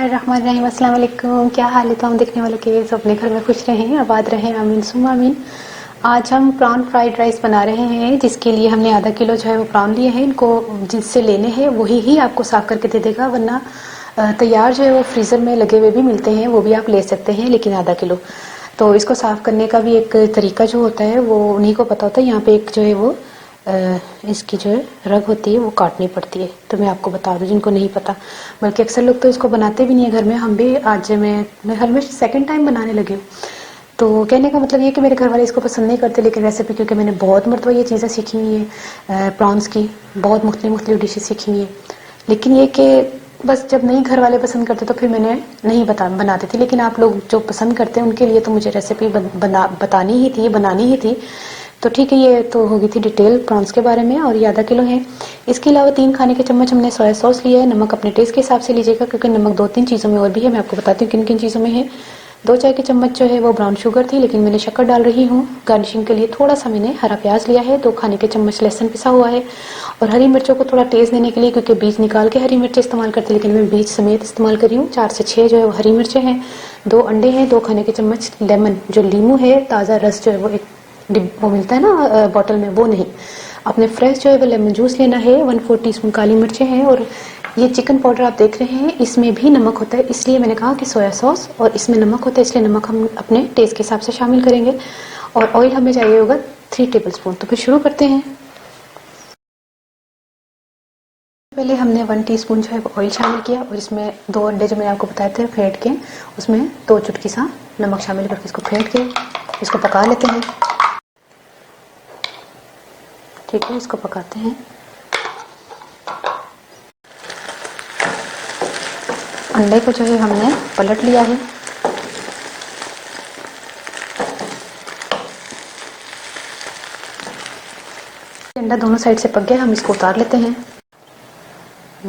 बिस्मिल्लाहिर्रहमानिर्रहीम। अस्सलाम वालेकुम। क्या हाल है? तो हम देखने वालों के सब अपने घर में खुश रहें, आबाद रहें, आमीन सुम्मा आमीन। आज हम प्रॉन फ्राइड राइस बना रहे हैं, जिसके लिए हमने आधा किलो जो है वो प्रॉन लिए हैं। इनको जिससे लेने हैं वही ही आपको साफ करके दे देगा, वरना तैयार जो है वो फ्रीज़र में लगे हुए भी मिलते हैं, वो भी आप ले सकते हैं, लेकिन आधा किलो। तो इसको साफ करने का भी एक तरीका जो होता है वो उन्हीं को पता होता है। यहाँ पे एक जो है वो इसकी जो है रग होती है वो काटनी पड़ती है, तो मैं आपको बता दूं जिनको नहीं पता। बल्कि अक्सर लोग तो इसको बनाते भी नहीं है घर में। हम भी आज मैं घर में सेकंड टाइम बनाने लगी हूँ। तो कहने का मतलब ये कि मेरे घर वाले इसको पसंद नहीं करते, लेकिन रेसिपी क्योंकि मैंने बहुत मरतबा ये चीज़ें सीखी हुई है, प्रॉन्स की बहुत मुख्तलिफ डिशेज सीखी हुई है। लेकिन ये कि बस जब नहीं घर वाले पसंद करते तो फिर मैंने नहीं बनाती थी। लेकिन आप लोग जो पसंद करते हैं उनके लिए तो मुझे रेसिपी बतानी ही थी, बनानी ही थी। तो ठीक है, ये तो होगी थी डिटेल प्रॉन्स के बारे में। और ये आधा किलो है। इसके अलावा 3 खाने के चम्मच हमने सोया सॉस लिया है। नमक अपने टेस्ट के हिसाब से लीजिएगा, क्योंकि नमक 2-3 चीज़ों में और भी है। मैं आपको बताती हूँ किन किन चीज़ों में है। 2 चाय के चम्मच जो है वो ब्राउन शुगर थी, लेकिन मैंने शक्कर डाल रही हूँ। गार्निशिंग के लिए थोड़ा सा मैंने हरा प्याज लिया है। 2 खाने के चम्मच लहसुन पिसा हुआ है। और हरी मिर्चों को थोड़ा टेस्ट देने के लिए, क्योंकि बीज निकाल के हरी मिर्चें इस्तेमाल करते हैं, लेकिन मैं बीज समेत इस्तेमाल कर रही हूँ। 4 से 6 जो है वो हरी मिर्चें हैं। 2 अंडे हैं। 2 खाने के चम्मच लेमन, जो लीमू है ताज़ा रस जो है वो एक वो मिलता है ना बॉटल में, वो नहीं, अपने फ्रेश जो है वो लेमन जूस लेना है। 1/4 टीस्पून काली मिर्चें हैं। और ये चिकन पाउडर आप देख रहे हैं, इसमें भी नमक होता है, इसलिए मैंने कहा कि सोया सॉस और इसमें नमक होता है, इसलिए नमक हम अपने टेस्ट के हिसाब से शामिल करेंगे। और ऑयल हमें चाहिए होगा 3 टेबलस्पून। तो फिर शुरू करते हैं। पहले हमने 1 टीस्पून जो है वो ऑयल शामिल किया, और इसमें 2 अंडे जो मैंने आपको बताए थे फेंट के, उसमें 2 चुटकी सा नमक शामिल करके इसको फेंट के इसको पका लेते हैं। ठीक है, इसको पकाते हैं। अंडे को जो है हमने पलट लिया है। अंडा दोनों साइड से पक गया, हम इसको उतार लेते हैं।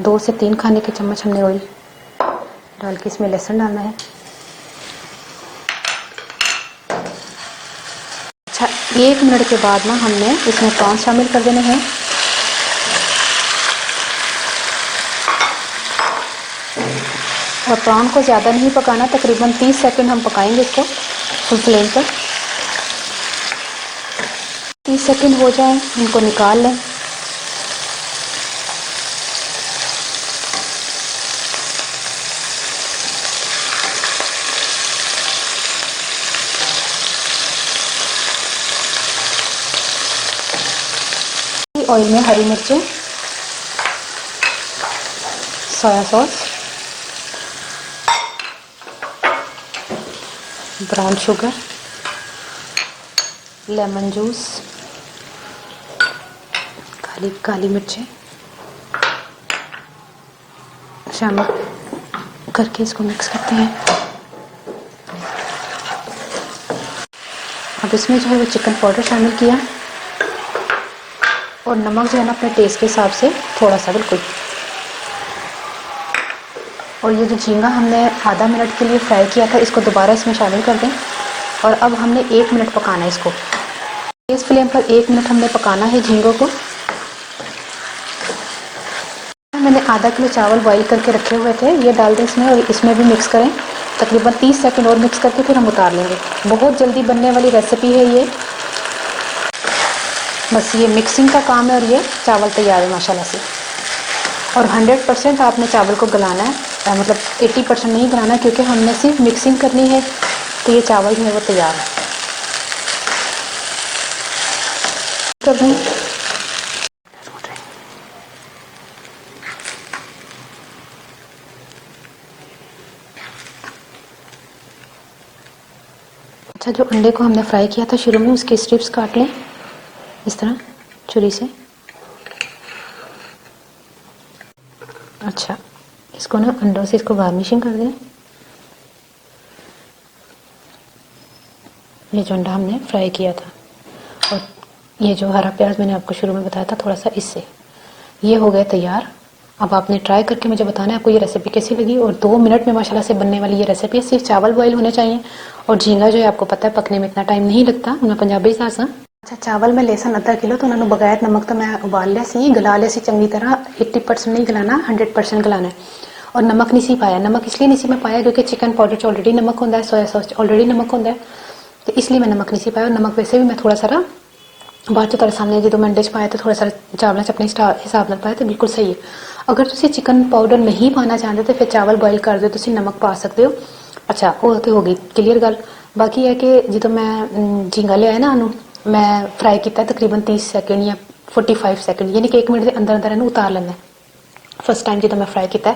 2 से 3 खाने के चम्मच हमने ऑयल डाल के इसमें लहसुन डालना है। अच्छा, 1 मिनट के बाद ना हमने इसमें प्रॉन्स शामिल कर देने हैं। और प्रॉन को ज़्यादा नहीं पकाना, तकरीबन 30 सेकंड हम पकाएंगे इसको फुल फ्लेम पर। 30 सेकंड हो जाए, इनको निकाल लें। ऑयल में हरी मिर्चें, soya sauce, brown sugar, lemon juice, काली मिर्चें शामिल करके इसको मिक्स करते हैं। अब इसमें जो है वो चिकन पाउडर शामिल किया, और नमक जो है ना अपने टेस्ट के हिसाब से थोड़ा सा, बिल्कुल। और ये जो झींगा हमने आधा मिनट के लिए फ्राई किया था, इसको दोबारा इसमें शामिल कर दें। और अब हमने 1 मिनट पकाना है इसको। इस फ्लेम पर 1 मिनट हमने पकाना है झींगों को। मैंने आधा किलो चावल बॉईल करके रखे हुए थे, ये डाल दें इसमें, और इसमें भी मिक्स करें। तकरीबन 30 सेकंड और मिक्स करके फिर हम उतार लेंगे। बहुत जल्दी बनने वाली रेसिपी है ये। बस ये मिक्सिंग का काम है और ये चावल तैयार है माशाल्लाह से। और 100% आपने चावल को गलाना है, मतलब 80% नहीं गलाना, क्योंकि हमने सिर्फ मिक्सिंग करनी है। तो ये चावल जो है वो तैयार है। कर दें। अच्छा, जो अंडे को हमने फ्राई किया था शुरू में, उसके स्ट्रिप्स काट लें इस तरह छुरी से। अच्छा, इसको ना अंडों से इसको गार्निशिंग कर दें। ये जो अंडा हमने फ्राई किया था, और ये जो हरा प्याज मैंने आपको शुरू में बताया था थोड़ा सा, इससे ये हो गया तैयार। अब आपने ट्राई करके मुझे बताना है आपको ये रेसिपी कैसी लगी। और 2 मिनट में माशाल्लाह से बनने वाली ये रेसिपी है। सिर्फ चावल बॉईल होने चाहिए, और झींगा जो है आपको पता है पकने में इतना टाइम नहीं लगता। मैं पंजाबी सास हाँ। अच्छा, चावल में लेसन आधा किलो तो उन्होंने बगैर नमक तो मैं उबाल लिया सी, गला लिया सी चंगी तरह। 80% नहीं गलाना, 100% गलाना है। और नमक नहीं सी पाया। नमक इसलिए नहीं सी मैं पाया क्योंकि चिकन पाउडर च ऑलरेडी नमक होंदा है, सोया सॉस च ऑलरेडी नमक होंदा है, तो इसलिए मैं नमक नहीं सी पाया। और नमक वैसे भी मैं थोड़ा सारा बाद चो तुहाडे सामने जो मैं अंडे च पाया तो थोड़ा सारा चावलों च अपने हिसाब नाल पाया तो बिल्कुल सही है। अगर तुसीं चिकन पाउडर नहीं पाना चाहते तो फिर चावल बॉयल कर दो, तुसीं नमक पा सकते हो। अच्छा वो तो हो गई क्लीयर गल। बाकी है कि जो मैं झींगा लिया ना उन्होंने मैं फ्राई किया तकरीबन 30 सैकेंड या 45 सैकेंड, यानी कि 1 मिनट के अंदर अंदर इन्हू उतार लेना। फर्स्ट टाइम जो मैं फ्राई किया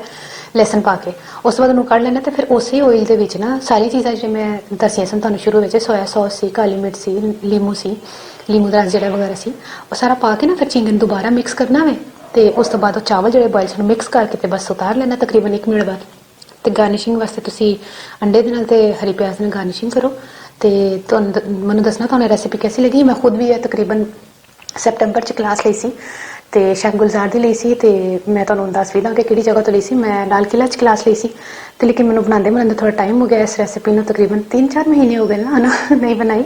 लहसन पा के उस बाद उन्होंने कढ़ लेना। तो फिर उस ऑयल के विच ना सारी चीज़ां जो मैं दसियां सन तुहानूं शुरू में, सोया सॉस सी, काली मिर्च सी, लीमू का रस जिहड़ा वगैरह सी, वो सारा पा के ना फिर झींगे दोबारा मिक्स करना वे। तो उस तो बाद चावल जो बॉयल सन मिक्स करके तो बस उतार लेना तकरीबन 1 मिनट बाद। तो गार्निशिंग वास्ते तुसीं अंडे दे नाल ते हरी प्याज नाल गार्निशिंग करो। तो मैनूं दसना तुहानूं रेसिपी कैसी लगी। मैं खुद भी तकरीबन सैप्टेंबर च क्लास ली सी ते शेफ गुलजार दी ली सी। ते मैं तुहानूं दस भी दा कि किहड़ी जगह तो ली सी। मैं लाल किला च क्लास ली सी ते लेकिन मैनूं बनांदे थोड़ा टाइम हो गया इस रेसिपी नूं, तकरीबन 3-4 महीने हो गए ना है ना नहीं बनाई।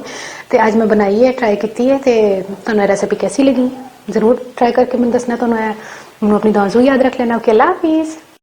तो अज मैं बनाई है, ट्राई की है। तो तुहानूं रेसिपी कैसी लगी जरूर ट्राई करके मैनूं दसना। तुहानूं मैनूं अपनी दुआ याद रख लेना। ओके, अल्लाह हाफिज़।